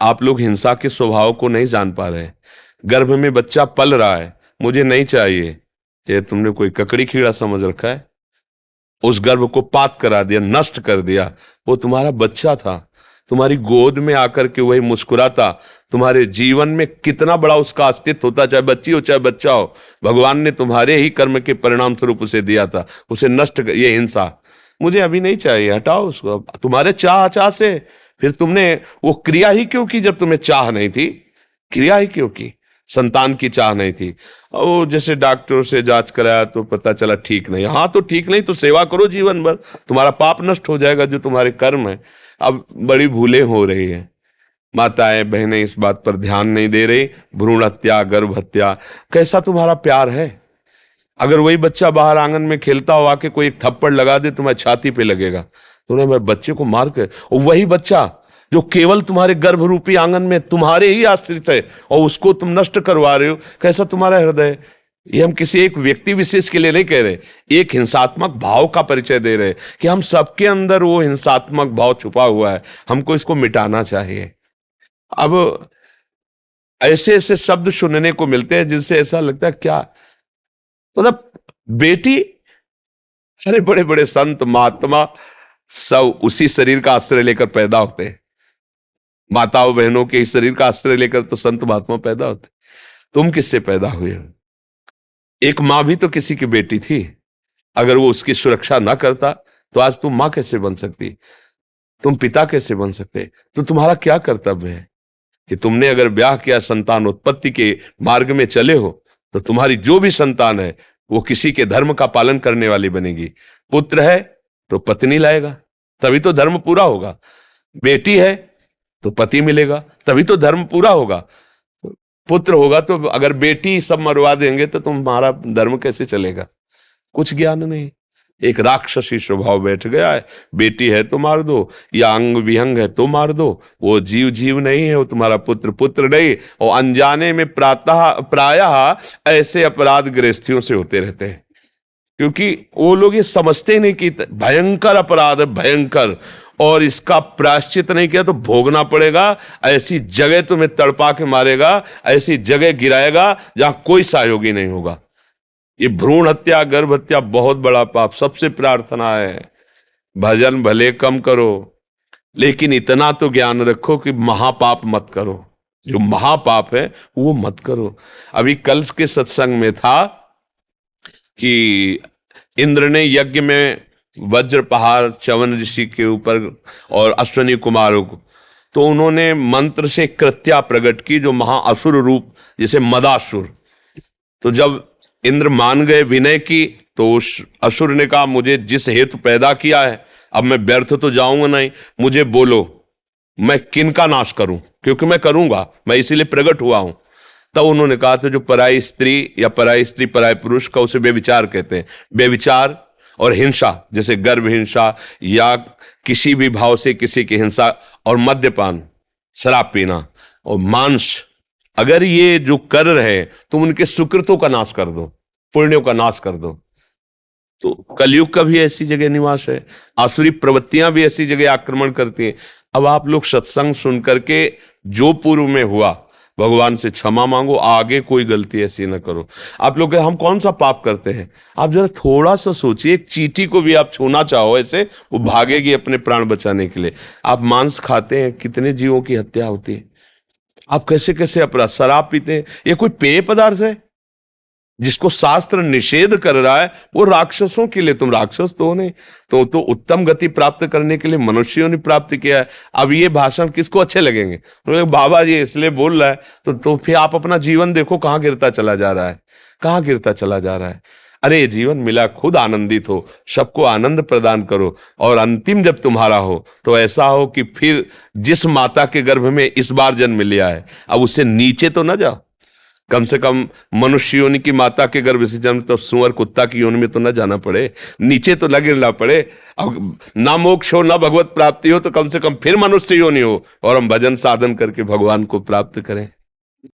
आप लोग हिंसा के स्वभाव को नहीं जान पा रहे। गर्भ में बच्चा पल रहा है, मुझे नहीं चाहिए, ये तुमने कोई ककड़ी कीड़ा समझ रखा है। उस गर्भ को पात करा दिया, नष्ट कर दिया। वो तुम्हारा बच्चा था, तुम्हारी गोद में आकर के वही मुस्कुराता, तुम्हारे जीवन में कितना बड़ा उसका अस्तित्व होता, चाहे बच्ची हो चाहे बच्चा हो। भगवान ने तुम्हारे ही कर्म के परिणाम स्वरूप उसे दिया था, उसे नष्ट ये हिंसा, मुझे अभी नहीं चाहिए, हटाओ उसको। तुम्हारे चाह से फिर तुमने वो क्रिया ही क्यों की जब तुम्हें चाह नहीं थी? क्रिया ही क्यों की? संतान की चाह नहीं थी। और जैसे डॉक्टर से जांच कराया तो पता चला ठीक नहीं, हाँ तो ठीक नहीं तो सेवा करो जीवन भर, तुम्हारा पाप नष्ट हो जाएगा जो तुम्हारे कर्म है। अब बड़ी भूलें हो रही है, माताएं बहनें इस बात पर ध्यान नहीं दे रही। भ्रूण हत्या, गर्भ हत्या, कैसा तुम्हारा प्यार है? अगर वही बच्चा बाहर आंगन में खेलता हो, आके कोई एक थप्पड़ लगा दे तुम्हारी छाती पे लगेगा, तुमने मेरे बच्चे को मार कर, और वही बच्चा जो केवल तुम्हारे गर्भ रूपी आंगन में तुम्हारे ही आश्रित है और उसको तुम नष्ट करवा रहे हो, कैसा तुम्हारा हृदय? ये हम किसी एक व्यक्ति विशेष के लिए नहीं कह रहे, एक हिंसात्मक भाव का परिचय दे रहे कि हम सबके अंदर वो हिंसात्मक भाव छुपा हुआ है, हमको इसको मिटाना चाहिए। अब ऐसे ऐसे शब्द सुनने को मिलते हैं जिनसे ऐसा लगता है क्या मतलब बेटी, अरे बड़े बड़े संत महात्मा सब उसी शरीर का आश्रय लेकर पैदा होते हैं। माताओं बहनों के इस शरीर का आश्रय लेकर तो संत महात्मा पैदा होते। तुम किससे पैदा हुए हो? एक माँ भी तो किसी की बेटी थी, अगर वो उसकी सुरक्षा ना करता तो आज तुम माँ कैसे बन सकती, तुम पिता कैसे बन सकते? तो तुम्हारा क्या कर्तव्य है कि तुमने अगर ब्याह किया, संतान उत्पत्ति के मार्ग में चले हो, तो तुम्हारी जो भी संतान है वो किसी के धर्म का पालन करने वाली बनेगी। पुत्र है तो पत्नी लाएगा, तभी तो धर्म पूरा होगा। बेटी है तो पति मिलेगा, तभी तो धर्म पूरा होगा। पुत्र होगा तो अगर बेटी सब मरवा देंगे तो तुम्हारा धर्म कैसे चलेगा? कुछ ज्ञान नहीं, एक राक्षसी स्वभाव बैठ गया है। बेटी है तो मार दो, या अंग विहंग है तो मार दो, वो जीव जीव नहीं है, वो तुम्हारा पुत्र पुत्र नहीं। और अनजाने में प्रायः ऐसे अपराध गृहस्थियों से होते रहते हैं, क्योंकि वो लोग ये समझते नहीं कि भयंकर अपराध है, भयंकर, और इसका प्रायश्चित नहीं किया तो भोगना पड़ेगा। ऐसी जगह तुम्हें तड़पा के मारेगा, ऐसी जगह गिराएगा जहां कोई सहयोगी नहीं होगा। ये भ्रूण हत्या, गर्भ हत्या बहुत बड़ा पाप। सबसे प्रार्थना है भजन भले कम करो, लेकिन इतना तो ज्ञान रखो कि महापाप मत करो। जो महापाप है वो मत करो। अभी कल के सत्संग में था कि इंद्र ने यज्ञ में वज्र पहाड़ च्यवन ऋषि के ऊपर और अश्वनी कुमारों को, तो उन्होंने मंत्र से कृत्या प्रकट की, जो महाअसुर रूप, जैसे मदासुर। तो जब इंद्र मान गए विनय की, तो उस असुर ने कहा मुझे जिस हेतु पैदा किया है अब मैं व्यर्थ तो जाऊंगा नहीं, मुझे बोलो मैं किन का नाश करूं, क्योंकि मैं करूंगा, मैं इसीलिए प्रकट हुआ हूं। तब उन्होंने कहा था जो पराई स्त्री या पराई स्त्री पराई पुरुष का, उसे व्यभिचार कहते हैं। व्यभिचार और हिंसा, जैसे गर्भ हिंसा या किसी भी भाव से किसी की हिंसा, और मद्यपान, शराब पीना और मांस, अगर ये जो कर रहे तुम उनके सुकृतों का नाश कर दो, पुण्यों का नाश कर दो। तो कलयुग का भी ऐसी जगह निवास है, आसुरी प्रवृत्तियां भी ऐसी जगह आक्रमण करती हैं। अब आप लोग सत्संग सुन करके जो पूर्व में हुआ भगवान से क्षमा मांगो, आगे कोई गलती ऐसी न करो। आप लोग हम कौन सा पाप करते हैं? आप जरा थोड़ा सा सोचिए, एक चींटी को भी आप छूना चाहो ऐसे, वो भागेगी अपने प्राण बचाने के लिए। आप मांस खाते हैं, कितने जीवों की हत्या होती है। आप कैसे कैसे अपराध, शराब पीते हैं, ये कोई पेय पदार्थ है जिसको शास्त्र निषेध कर रहा है? वो राक्षसों के लिए, तुम राक्षस तो नहीं, तो उत्तम गति प्राप्त करने के लिए मनुष्यों ने प्राप्त किया है। अब ये भाषण किसको अच्छे लगेंगे? तो बाबा जी इसलिए बोल रहा है, तो फिर आप अपना जीवन देखो कहाँ गिरता चला जा रहा है, कहाँ गिरता चला जा रहा है। अरे जीवन मिला, खुद आनंदित हो, सबको आनंद प्रदान करो, और अंतिम जब तुम्हारा हो तो ऐसा हो कि फिर जिस माता के गर्भ में इस बार जन्म लिया है, अब उससे नीचे तो ना जाओ। कम से कम मनुष्य योनि की माता के गर्भ से जन्म, तो सुअर कुत्ता की योनि में तो न जाना पड़े, नीचे तो न गिरना पड़े। अब ना मोक्ष हो ना भगवत प्राप्ति हो, तो कम से कम फिर मनुष्य योनि हो और हम भजन साधन करके भगवान को प्राप्त करें।